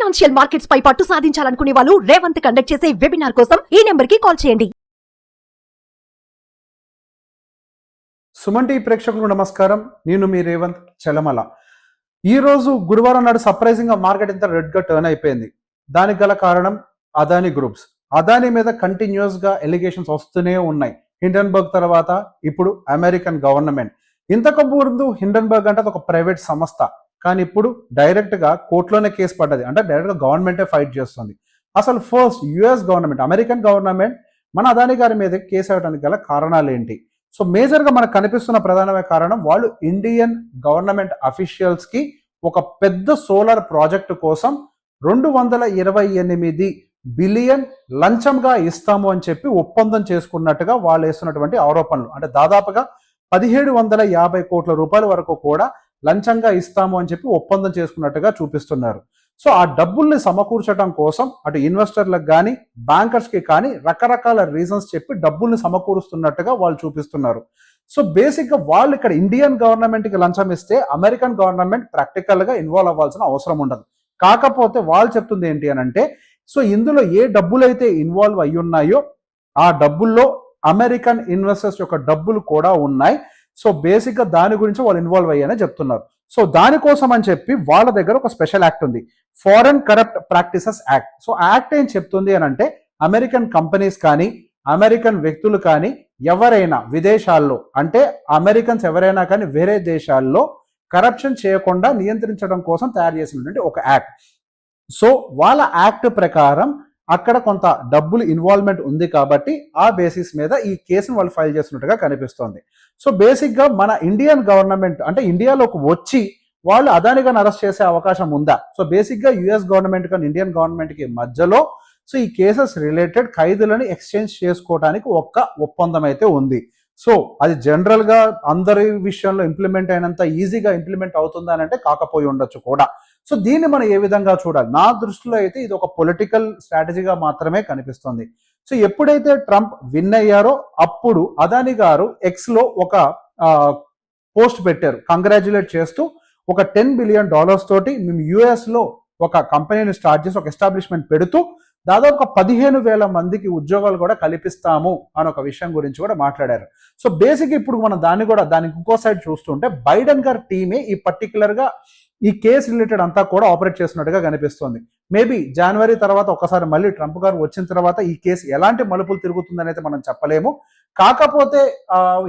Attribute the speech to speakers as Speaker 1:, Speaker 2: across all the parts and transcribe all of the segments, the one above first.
Speaker 1: Financial markets పై పట్టు సాధించాలనుకునే వాళ్ళు Revanth conduct చేసే వెబినార్ కోసం ఈ నెంబర్ కి కాల్ చేయండి.
Speaker 2: సుమన్ టీవీ ప్రేక్షకులకు నమస్కారం. నేను మీ రేవంత్ చలమల. ఈ రోజు గురువారం నాడు సర్ప్రైజింగ్ గా మార్కెట్ ఇంత రెడ్ గా టర్న్ అయిపోయింది. దానికి గల కారణం అదానీ గ్రూప్స్. అదానీ మీద కంటిన్యూస్ గా ఎలిగేషన్స్ వస్తూనే ఉన్నాయి. హిండెన్బర్గ్ తర్వాత ఇప్పుడు అమెరికన్ గవర్నమెంట్. ఇంతకు ముందు హిండెన్బర్గ్ అంటే ఒక ప్రైవేట్ సంస్థ, కానీ ఇప్పుడు డైరెక్ట్ గా కోర్టులోనే కేసు పడ్డది. అంటే డైరెక్ట్ గా గవర్నమెంటే ఫైట్ చేస్తుంది. అసలు first US government, American government మన అదానీ గారి మీద కేసు అవ్వడానికి గల కారణాలు ఏంటి? సో మేజర్ గా మనకు కనిపిస్తున్న ప్రధానమైన కారణం, వాళ్ళు ఇండియన్ గవర్నమెంట్ అఫీషియల్స్ కి ఒక పెద్ద సోలార్ ప్రాజెక్టు కోసం 228 బిలియన్ లంచంగా ఇస్తాము అని చెప్పి ఒప్పందం చేసుకున్నట్టుగా వాళ్ళు వేస్తున్నటువంటి ఆరోపణలు. అంటే దాదాపుగా 1750 కోట్ల రూపాయల వరకు కూడా లంచంగా ఇస్తాము అని చెప్పి ఒప్పందం చేసుకున్నట్టుగా చూపిస్తున్నారు. సో ఆ డబ్బుల్ని సమకూర్చడం కోసం అటు ఇన్వెస్టర్లకు కానీ బ్యాంకర్స్కి కానీ రకరకాల రీజన్స్ చెప్పి డబ్బుల్ని సమకూరుస్తున్నట్టుగా వాళ్ళు చూపిస్తున్నారు. సో బేసిక్గా వాళ్ళు ఇక్కడ ఇండియన్ గవర్నమెంట్కి లంచం ఇస్తే అమెరికన్ గవర్నమెంట్ ప్రాక్టికల్గా ఇన్వాల్వ్ అవ్వాల్సిన అవసరం ఉండదు. కాకపోతే వాళ్ళు చెప్తుంది ఏంటి అని అంటే, సో ఇందులో ఏ డబ్బులైతే ఇన్వాల్వ్ అయ్యి ఉన్నాయో ఆ డబ్బుల్లో అమెరికన్ ఇన్వెస్టర్స్ యొక్క డబ్బులు కూడా ఉన్నాయి. సో బేసిక్గా దాని గురించి వాళ్ళు ఇన్వాల్వ్ అయ్యారని చెప్తున్నారు. సో దానికోసం అని చెప్పి వాళ్ళ దగ్గర ఒక స్పెషల్ యాక్ట్ ఉంది, foreign corrupt practices act. So act ఏం చెప్తుంది అని అంటే, అమెరికన్ కంపెనీస్ కానీ అమెరికన్ వ్యక్తులు కానీ ఎవరైనా విదేశాల్లో, అంటే అమెరికన్స్ ఎవరైనా కానీ వేరే దేశాల్లో కరప్షన్ చేయకుండా నియంత్రించడం కోసం తయారు చేసినటువంటి ఒక యాక్ట్. సో వాళ్ళ యాక్ట్ ప్రకారం అక్కడ కొంత డబ్బులు ఇన్వాల్వ్మెంట్ ఉంది కాబట్టి ఆ బేసిస్ మీద ఈ కేసును వాళ్ళు ఫైల్ చేస్తున్నట్టుగా కనిపిస్తోంది. సో బేసిక్గా మన ఇండియన్ గవర్నమెంట్ అంటే ఇండియాలోకి వచ్చి వాళ్ళు అదానీ గారిని అరెస్ట్ చేసే అవకాశం ఉందా? సో బేసిక్గా యుఎస్ గవర్నమెంట్ కానీ ఇండియన్ గవర్నమెంట్కి మధ్యలో సో ఈ కేసెస్ రిలేటెడ్ ఖైదులను ఎక్స్చేంజ్ చేసుకోవడానికి ఒక్క ఒప్పందం అయితే ఉంది. సో అది జనరల్గా అందరి విషయంలో ఇంప్లిమెంట్ అయినంత ఈజీగా ఇంప్లిమెంట్ అవుతుందా అని అంటే కాకపోయి ఉండొచ్చు కూడా. సో దీన్ని మనం ఏ విధంగా చూడాలి? నా దృష్టిలో అయితే ఇది ఒక పొలిటికల్ స్ట్రాటజీగా మాత్రమే కనిపిస్తుంది. సో ఎప్పుడైతే ట్రంప్ విన్ అయ్యారో అప్పుడు అదానీ గారు ఎక్స్లో ఒక పోస్ట్ పెట్టారు, కంగ్రాచులేట్ చేస్తూ ఒక $10 బిలియన్ తోటి మేము యుఎస్లో ఒక కంపెనీని స్టార్ట్ చేసి ఒక ఎస్టాబ్లిష్మెంట్ పెడుతూ దాదాపు 15,000 మందికి ఉద్యోగాలు కూడా కల్పిస్తాము అని ఒక విషయం గురించి కూడా మాట్లాడారు. సో బేసిక్ ఇప్పుడు మనం దానికి ఇంకో సైడ్ చూస్తుంటే బైడెన్ గారి టీమే ఈ పర్టికులర్గా ఈ కేసు రిలేటెడ్ అంతా కూడా ఆపరేట్ చేస్తున్నట్టుగా కనిపిస్తుంది. మేబీ జనవరి తర్వాత ఒకసారి మళ్ళీ ట్రంప్ గారు వచ్చిన తర్వాత ఈ కేసు ఎలాంటి మలుపులు తిరుగుతుందని అయితే మనం చెప్పలేము. కాకపోతే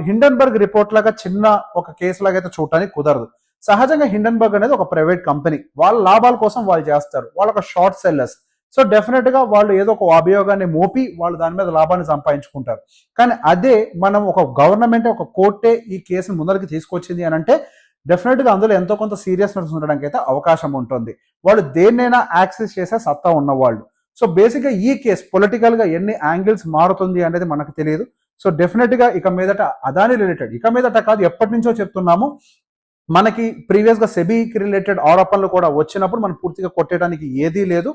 Speaker 2: హిండెన్బర్గ్ రిపోర్ట్ లాగా చిన్న ఒక కేసు లాగా అయితే చూడటానికి కుదరదు. సహజంగా హిండెన్బర్గ్ అనేది ఒక ప్రైవేట్ కంపెనీ, వాళ్ళ లాభాల కోసం వాళ్ళు చేస్తారు, వాళ్ళ ఒక షార్ట్ సెల్లర్స్. సో డెఫినెట్ గా వాళ్ళు ఏదో ఒక అభియోగాన్ని మోపి వాళ్ళు దాని మీద లాభాన్ని సంపాదించుకుంటారు. కానీ అదే మనం ఒక గవర్నమెంట్ ఒక కోర్టే ఈ కేసును ముందరికి తీసుకొచ్చింది అని అంటే డెఫినెట్ గా అందులో ఎంతో కొంత సీరియస్నెస్ ఉండడానికి అయితే అవకాశం ఉంటుంది. వాళ్ళు దేన్నైనా యాక్సెస్ చేసే సత్తా ఉన్నవాళ్ళు. సో బేసిక్ గా ఈ కేసు పొలిటికల్ గా ఎన్ని యాంగిల్స్ మారుతుంది అనేది మనకు తెలియదు. సో డెఫినెట్ గా ఇక మీదట అదానీ రిలేటెడ్, ఇక మీదట కాదు ఎప్పటి నుంచో చెప్తున్నాము, మనకి ప్రీవియస్ గా సెబీకి రిలేటెడ్ ఆరోపణలు కూడా వచ్చినప్పుడు మనం పూర్తిగా కొట్టేయడానికి ఏదీ లేదు.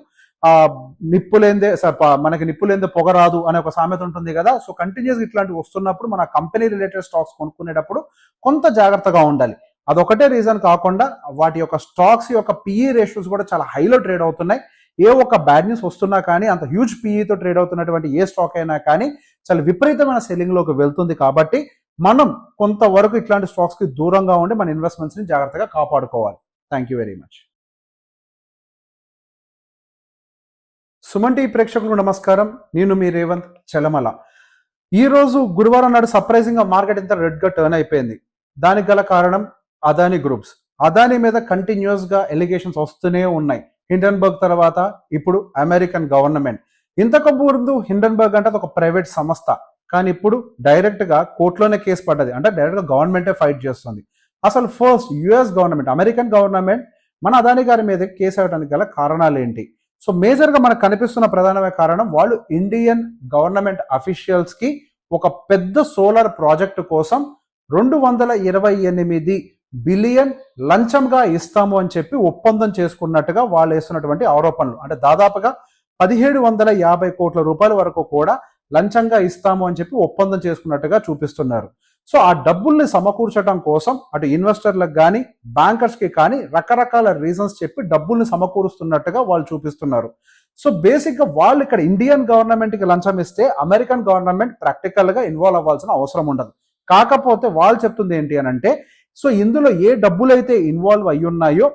Speaker 2: మనకి నిప్పులేందే పొగరాదు అనే ఒక సామెత ఉంటుంది కదా. సో కంటిన్యూస్ ఇట్లాంటివి వస్తున్నప్పుడు మన కంపెనీ రిలేటెడ్ స్టాక్స్ కొనుక్కునేటప్పుడు కొంత జాగ్రత్తగా ఉండాలి. అదొకటే రీజన్ కాకుండా వాటి యొక్క స్టాక్స్ యొక్క పిఈ రేషియోస్ కూడా చాలా హైలో ట్రేడ్ అవుతున్నాయి. ఏ ఒక్క బ్యాడ్ న్యూస్ వస్తున్నా కానీ అంత హ్యూజ్ పిఈతో ట్రేడ్ అవుతున్నటువంటి ఏ స్టాక్ అయినా కానీ చాలా విపరీతమైన సెల్లింగ్ లోకి వెళ్తుంది. కాబట్టి మనం కొంతవరకు ఇట్లాంటి స్టాక్స్ కి దూరంగా ఉండి మన ఇన్వెస్ట్మెంట్స్ ని జాగ్రత్తగా కాపాడుకోవాలి. Thank you very much. Suman TV ప్రేక్షకులకు నమస్కారం. నేను మీ రేవంత్ చలమల. ఈ రోజు గురువారం నాడు సర్ప్రైజింగ్ గా మార్కెట్ ఇంత రెడ్ గా టర్న్ అయిపోయింది. దానికి గల కారణం అదానీ గ్రూప్స్. అదానీ మీద కంటిన్యూస్ గా ఎలిగేషన్స్ వస్తూనే ఉన్నాయి. హిండెన్బర్గ్ తర్వాత ఇప్పుడు అమెరికన్ గవర్నమెంట్. ఇంతకు ముందు హిండెన్బర్గ్ అంటే ఒక ప్రైవేట్ సంస్థ, కానీ ఇప్పుడు డైరెక్ట్ గా కోర్టులోనే కేసు పడ్డది. అంటే డైరెక్ట్ గా గవర్నమెంటే ఫైట్ చేస్తుంది. అసలు first US government, American government మన అదానీ గారి మీద కేసు అవ్వడానికి గల కారణాలు ఏంటి? సో మేజర్ గా మనకు కనిపిస్తున్న ప్రధానమైన కారణం, వాళ్ళు ఇండియన్ గవర్నమెంట్ అఫీషియల్స్ కి ఒక పెద్ద సోలార్ ప్రాజెక్టు కోసం 228 బిలియన్ లంచంగా ఇస్తాము అని చెప్పి ఒప్పందం చేసుకున్నట్టుగా వాళ్ళు వేస్తున్నటువంటి ఆరోపణలు. అంటే దాదాపుగా 1750 కోట్ల రూపాయల వరకు కూడా లంచంగా ఇస్తాము అని చెప్పి ఒప్పందం చేసుకున్నట్టుగా చూపిస్తున్నారు. సో ఆ డబ్బుల్ని సమకూర్చడం కోసం అటు ఇన్వెస్టర్లకు కానీ బ్యాంకర్స్కి కానీ రకరకాల రీజన్స్ చెప్పి డబ్బుల్ని సమకూరుస్తున్నట్టుగా వాళ్ళు చూపిస్తున్నారు. సో బేసిక్గా వాళ్ళు ఇక్కడ ఇండియన్ గవర్నమెంట్కి లంచం ఇస్తే అమెరికన్ గవర్నమెంట్ ప్రాక్టికల్గా ఇన్వాల్వ్ అవ్వాల్సిన అవసరం ఉండదు. కాకపోతే వాళ్ళు చెప్తుంది ఏంటి అని అంటే, సో ఇందులో ఏ డబ్బులైతే ఇన్వాల్వ్ అయ్యి ఉన్నాయో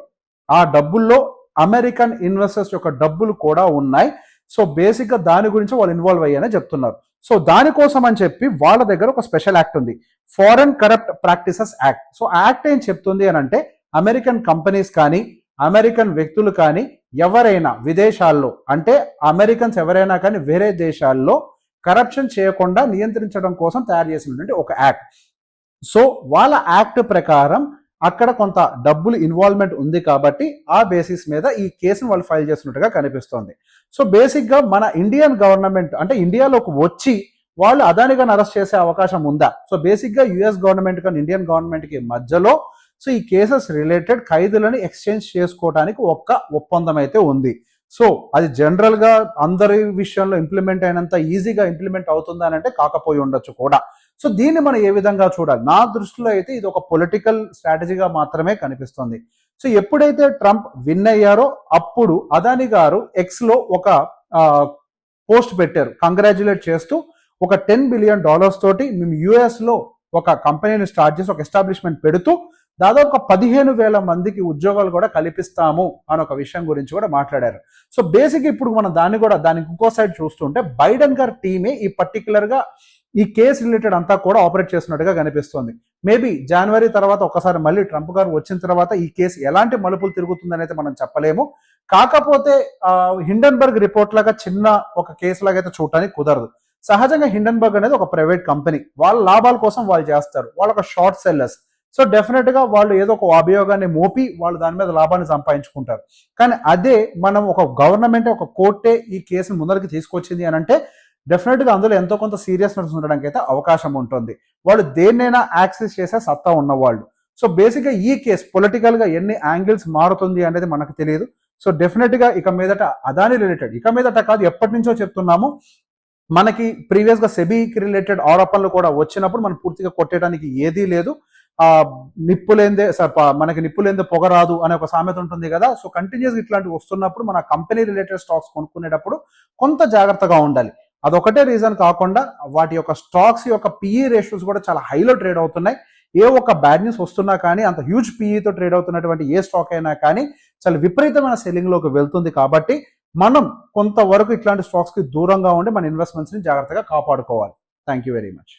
Speaker 2: ఆ డబ్బుల్లో అమెరికన్ ఇన్వెస్టర్స్ యొక్క డబ్బులు కూడా ఉన్నాయి. సో బేసిక్గా దాని గురించి వాళ్ళు ఇన్వాల్వ్ అయ్యారని చెప్తున్నారు. సో దానికోసం అని చెప్పి వాళ్ళ దగ్గర ఒక స్పెషల్ యాక్ట్ ఉంది, foreign corrupt practices act. So act ఏం చెప్తుంది అని అంటే, అమెరికన్ కంపెనీస్ కానీ అమెరికన్ వ్యక్తులు కానీ ఎవరైనా విదేశాల్లో, అంటే అమెరికన్స్ ఎవరైనా కానీ వేరే దేశాల్లో కరప్షన్ చేయకుండా నియంత్రించడం కోసం తయారు చేసినటువంటి ఒక యాక్ట్. సో వాళ్ళ యాక్ట్ ప్రకారం అక్కడ కొంత డబ్బులు ఇన్వాల్వ్మెంట్ ఉంది కాబట్టి ఆ బేసిస్ మీద ఈ కేసును వాళ్ళు ఫైల్ చేస్తున్నట్టుగా కనిపిస్తోంది. సో బేసిక్గా మన ఇండియన్ గవర్నమెంట్ అంటే ఇండియాలోకి వచ్చి వాళ్ళు అదాని గారిని అరెస్ట్ చేసే అవకాశం ఉందా? సో బేసిక్గా యుఎస్ గవర్నమెంట్ కానీ ఇండియన్ గవర్నమెంట్కి మధ్యలో సో ఈ కేసెస్ రిలేటెడ్ ఖైదులను ఎక్స్చేంజ్ చేసుకోవడానికి ఒక్క ఒప్పందం అయితే ఉంది. సో అది జనరల్గా అందరి విషయంలో ఇంప్లిమెంట్ అయినంత ఈజీగా ఇంప్లిమెంట్ అవుతుందా అని అంటే కాకపోయి ఉండొచ్చు కూడా. సో దీన్ని మనం ఏ విధంగా చూడాలి? నా దృష్టిలో అయితే ఇది ఒక పొలిటికల్ స్ట్రాటజీగా మాత్రమే కనిపిస్తుంది. సో ఎప్పుడైతే ట్రంప్ విన్ అయ్యారో అప్పుడు అదాని గారు ఎక్స్లో ఒక పోస్ట్ పెట్టారు కంగ్రాచులేట్ చేస్తూ, ఒక $10 బిలియన్ తోటి మేము యుఎస్లో ఒక కంపెనీని స్టార్ట్ చేసి ఒక ఎస్టాబ్లిష్మెంట్ పెడుతూ దాదాపు 15,000 మందికి ఉద్యోగాలు కూడా కల్పిస్తాము అని ఒక విషయం గురించి కూడా మాట్లాడారు. సో బేసిక్ ఇప్పుడు మనం దానికి ఇంకో సైడ్ చూస్తుంటే బైడెన్ గారి టీమే ఈ పర్టికులర్గా ఈ కేసు రిలేటెడ్ అంతా కూడా ఆపరేట్ చేస్తున్నట్టుగా కనిపిస్తుంది. మేబీ జనవరి తర్వాత ఒకసారి మళ్ళీ ట్రంప్ గారు వచ్చిన తర్వాత ఈ కేసు ఎలాంటి మలుపులు తిరుగుతుందని అయితే మనం చెప్పలేము. కాకపోతే హిండెన్బర్గ్ రిపోర్ట్ లాగా చిన్న ఒక కేసు లాగా అయితే చూడటానికి కుదరదు. సహజంగా హిండెన్బర్గ్ అనేది ఒక ప్రైవేట్ కంపెనీ, వాళ్ళ లాభాల కోసం వాళ్ళు చేస్తారు, వాళ్ళ ఒక షార్ట్ సెల్లర్స్. సో డెఫినెట్ గా వాళ్ళు ఏదో ఒక అభియోగాన్ని మోపి వాళ్ళు దాని మీద లాభాన్ని సంపాదించుకుంటారు. కానీ అదే మనం ఒక గవర్నమెంట్ ఒక కోర్టే ఈ కేసును ముందరికి తీసుకొచ్చింది అని అంటే డెఫినెట్ గా అందులో ఎంతో కొంత సీరియస్నెస్ ఉండడానికి అయితే అవకాశం ఉంటుంది. వాళ్ళు దేన్నైనా యాక్సెస్ చేసే సత్తా ఉన్నవాళ్ళు. సో బేసిక్ గా ఈ కేసు పొలిటికల్ గా ఎన్ని యాంగిల్స్ మారుతుంది అనేది మనకు తెలియదు. సో డెఫినెట్ గా ఇక మీదట అదాని రిలేటెడ్, ఇక మీదట కాదు ఎప్పటి నుంచో చెప్తున్నాము, మనకి ప్రీవియస్ గా సెబీకి రిలేటెడ్ ఆరోపణలు కూడా వచ్చినప్పుడు మనం పూర్తిగా కొట్టేయడానికి ఏదీ లేదు. మనకి నిప్పులేందే పొగరాదు అనే ఒక సామెత ఉంటుంది కదా. సో కంటిన్యూస్ ఇట్లాంటివి వస్తున్నప్పుడు మన కంపెనీ రిలేటెడ్ స్టాక్స్ కొనుక్కునేటప్పుడు కొంత జాగ్రత్తగా ఉండాలి. అదొకటే రీజన్ కాకుండా వాటి యొక్క స్టాక్స్ యొక్క పిఈ రేషియోస్ కూడా చాలా హైలో ట్రేడ్ అవుతున్నాయి. ఏ ఒక్క బ్యాడ్ న్యూస్ వస్తున్నా కానీ అంత హ్యూజ్ పిఈతో ట్రేడ్ అవుతున్నటువంటి ఏ స్టాక్ అయినా కానీ చాలా విపరీతమైన సెల్లింగ్ లోకి వెళ్తుంది. కాబట్టి మనం కొంతవరకు ఇట్లాంటి స్టాక్స్ కి దూరంగా ఉండి మన ఇన్వెస్ట్మెంట్స్ ని జాగ్రత్తగా కాపాడుకోవాలి. Thank you very much.